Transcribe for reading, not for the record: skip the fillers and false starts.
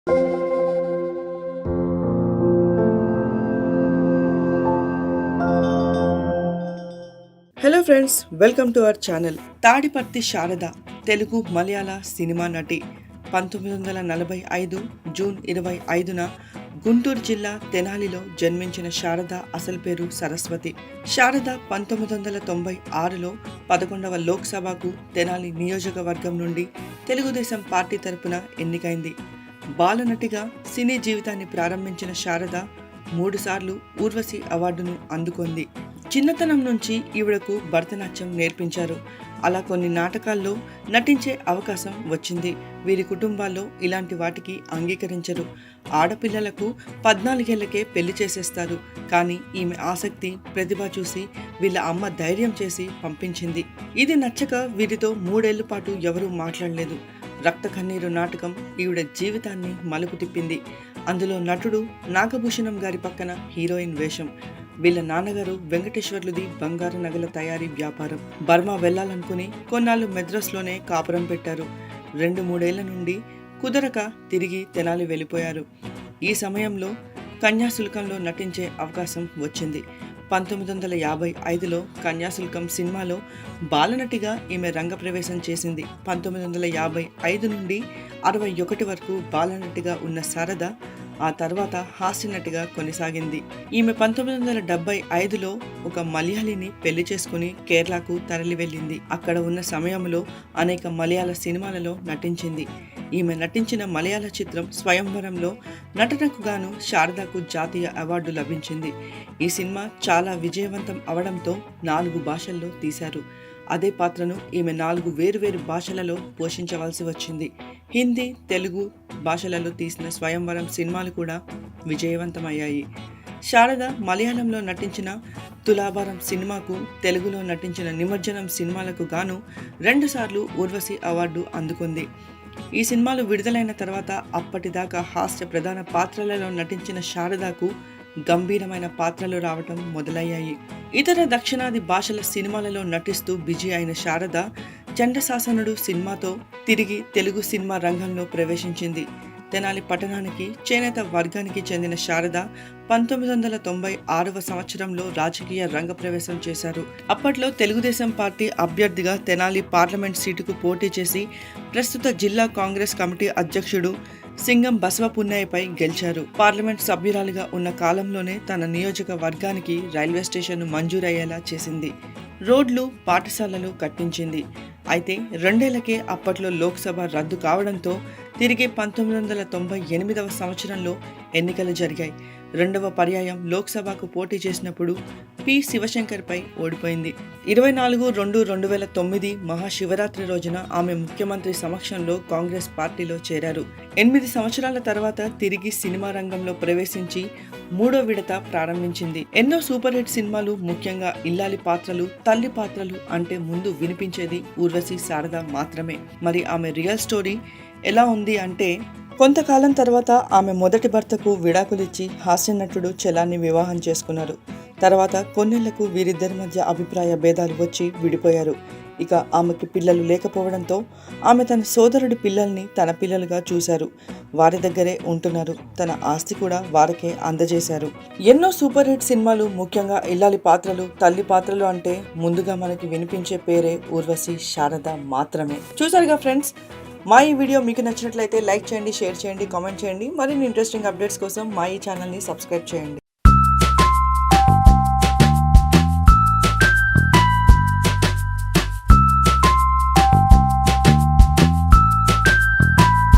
Hello friends, welcome to our channel. Tadiparthi Sharada Telugu Malayala cinema నటి. 1945 June 25న Guntur జిల్లా తెనాలిలో జన్మించిన శారద అసలు పేరు సరస్వతి. శారద 1996లో 11వ లోక్సభకు తెనాలి నియోజకవర్గం నుండి తెలుగుదేశం పార్టీ తరపున ఎన్నికైంది. బాలనటిగా సినీ జీవితాన్ని ప్రారంభించిన శారద 3 సార్లు ఊర్వశి అవార్డును అందుకుంది. చిన్నతనం నుంచి ఈవిడకు భరతనాట్యం నేర్పించారు. అలా కొన్ని నాటకాల్లో నటించే అవకాశం వచ్చింది. వీరి కుటుంబాల్లో ఇలాంటి వాటికి అంగీకరించరు. ఆడపిల్లలకు 14 ఏళ్లకే పెళ్లి చేసేస్తారు. కానీ ఈమె ఆసక్తి, ప్రతిభ చూసి వీళ్ళ అమ్మ ధైర్యం చేసి పంపించింది. ఇది నచ్చక వీరితో 3 ఏళ్ల పాటు ఎవరూ మాట్లాడలేదు. రక్త కన్నీరు నాటకం ఈవిడ జీవితాన్ని మలుపు తిప్పింది. అందులో నటుడు నాగభూషణం గారి పక్కన హీరోయిన్ వేషం. వీళ్ళ నాన్నగారు వెంకటేశ్వర్లుది బంగారు నగల తయారీ వ్యాపారం. బర్మా వెళ్లాలనుకుని కొన్నాళ్ళు మెద్రాస్లోనే కాపురం పెట్టారు. 2-3 ఏళ్ల నుండి కుదరక తిరిగి తెనాలి వెళ్ళిపోయారు. ఈ సమయంలో కన్యాశుల్కంలో నటించే అవకాశం వచ్చింది. 1955లో కన్యాశుల్కం సినిమాలో బాలనటిగా ఈమె రంగప్రవేశం చేసింది. 1955 నుండి 61 వరకు బాలనటిగా ఉన్న శారద ఆ తర్వాత హాస్యనటిగా కొనసాగింది. ఈమె 1975లో ఒక మలయాళిని పెళ్లి చేసుకుని కేరళకు తరలి వెళ్ళింది. అక్కడ ఉన్న సమయంలో అనేక మలయాళ సినిమాలలో నటించింది. ఈమె నటించిన మలయాళ చిత్రం స్వయంవరంలో నటనకు గాను శారదకు జాతీయ అవార్డు లభించింది. ఈ సినిమా చాలా విజయవంతం అవడంతో 4 భాషల్లో తీశారు. అదే పాత్రను ఈమె 4 వేరువేరు భాషలలో పోషించవలసి వచ్చింది. హిందీ, తెలుగు భాషలలో తీసిన స్వయంవరం సినిమాలు కూడా విజయవంతమయ్యాయి. శారద మలయాళంలో నటించిన తులాభారం సినిమాకు, తెలుగులో నటించిన నిమజ్జనం సినిమాలకు గాను 2 సార్లు ఊర్వశి అవార్డు అందుకుంది. ఈ సినిమాలు విడుదలైన తర్వాత అప్పటిదాకా హాస్య ప్రధాన పాత్రలలో నటించిన శారదకు గంభీరమైన పాత్రలు రావటం మొదలయ్యాయి. ఇతర దక్షిణాది భాషల సినిమాలలో నటిస్తూ బిజీ అయిన శారద చండశాసనుడు సినిమాతో తిరిగి తెలుగు సినిమా రంగంలో ప్రవేశించింది. తెనాలి పట్టణానికి చేనేత వర్గానికి చెందిన శారద 1996వ సంవత్సరంలో రాజకీయ రంగ ప్రవేశం చేశారు. అప్పట్లో తెలుగుదేశం పార్టీ అభ్యర్థిగా తెనాలి పార్లమెంట్ సీటుకు పోటీ చేసి ప్రస్తుత జిల్లా కాంగ్రెస్ కమిటీ అధ్యక్షుడు సింగం బసవపున్నయ్యపై గెలిచారు. పార్లమెంట్ సభ్యురాలిగా ఉన్న కాలంలోనే తన నియోజకవర్గానికి రైల్వే స్టేషన్ను మంజూరయ్యేలా చేసింది. రోడ్లు, పాఠశాలలు కట్టించింది. అయితే 2 ఏళ్లకే అప్పట్లో లోక్సభ రద్దు కావడంతో తిరిగి 1998వ సంవత్సరంలో ఎన్నికలు జరిగాయి. 2వ పర్యాయం లోక్సభకు పోటీ చేసినప్పుడు పి. శివశంకర్పై ఓడిపోయింది. 24/2/2009 మహాశివరాత్రి రోజున ఆమె ముఖ్యమంత్రి సమక్షంలో కాంగ్రెస్ పార్టీలో చేరారు. 8 సంవత్సరాల తర్వాత తిరిగి సినిమా రంగంలో ప్రవేశించి 3వ విడత ప్రారంభించింది. ఎన్నో సూపర్ హిట్ సినిమాలు, ముఖ్యంగా ఇల్లాలి పాత్రలు, తల్లి పాత్రలు అంటే ముందు వినిపించేది ఊర్వశి శారద మాత్రమే. మరి ఆమె రియల్ స్టోరీ ఎలా ఉంది అంటే, కొంతకాలం తర్వాత ఆమె మొదటి భర్తకు విడాకులిచ్చి హాస్య నటుడు చలాన్ని వివాహం చేసుకున్నారు. తర్వాత కొన్నేళ్లకు వీరిద్దరి మధ్య అభిప్రాయ భేదాలు వచ్చి విడిపోయారు. ఇక ఆమెకి పిల్లలు లేకపోవడంతో ఆమె తన సోదరుడి పిల్లల్ని తన పిల్లలుగా చూశారు. వారి దగ్గరే ఉంటున్నారు. తన ఆస్తి కూడా వారికే అందజేశారు. ఎన్నో సూపర్ హిట్ సినిమాలు, ముఖ్యంగా ఇల్లాలి పాత్రలు, తల్లి పాత్రలు అంటే ముందుగా మనకి వినిపించే పేరే ఊర్వశి శారద మాత్రమే. చూసారుగా ఫ్రెండ్స్, మా ఈ వీడియో మీకు నచ్చినట్లయితే లైక్ చేయండి, షేర్ చేయండి, కామెంట్ చేయండి. మరిన్ని ఇంట్రెస్టింగ్ అప్డేట్స్ కోసం మా ఈ ఛానల్ని సబ్స్క్రైబ్ చేయండి.